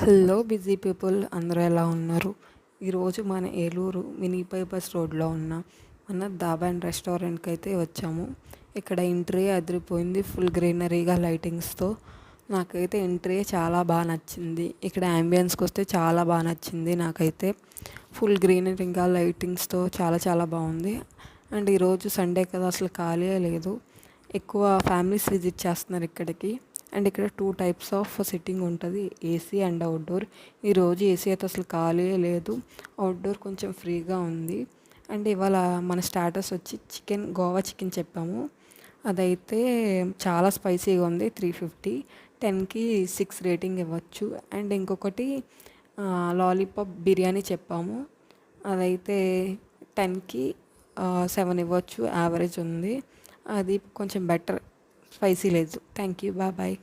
Hello busy people అందరూ ఎలా ఉన్నారు? ఈరోజు మన ఏలూరు మినీ బైపాస్ రోడ్లో ఉన్న మన ధాబా అండ్ రెస్టారెంట్కి అయితే వచ్చాము. ఇక్కడ ఎంట్రీ అదిరిపోయింది, ఫుల్ గ్రీనరీగా లైటింగ్స్తో. నాకైతే ఎంట్రీ చాలా బాగా నచ్చింది. ఇక్కడ అంబియన్స్కి వస్తే చాలా బాగా నచ్చింది నాకైతే. ఫుల్ గ్రీనరీగా లైటింగ్స్తో చాలా చాలా బాగుంది. అండ్ ఈరోజు సండే కదా, అసలు ఖాళీ లేదు. ఎక్కువ ఫ్యామిలీస్ విజిట్ చేస్తున్నారు ఇక్కడికి. అండ్ ఇక్కడ 2 టైప్స్ ఆఫ్ సిట్టింగ్ ఉంటుంది, ఏసీ అండ్ అవుట్డోర్. ఈరోజు ఏసీ అయితే అసలు ఖాళీ లేదు, అవుట్డోర్ కొంచెం ఫ్రీగా ఉంది. అండ్ ఇవాళ మన స్టార్టర్స్ వచ్చి గోవా చికెన్ చెప్పాము. అదైతే చాలా స్పైసీగా ఉంది, 350. 10కి 6 రేటింగ్ ఇవ్వచ్చు. అండ్ ఇంకొకటి లాలీపాప్ బిర్యానీ చెప్పాము, అదైతే 10కి 7 ఇవ్వచ్చు, యావరేజ్ ఉంది. అది కొంచెం బెటర్, స్పైసీ లేదు. Thank you, bye.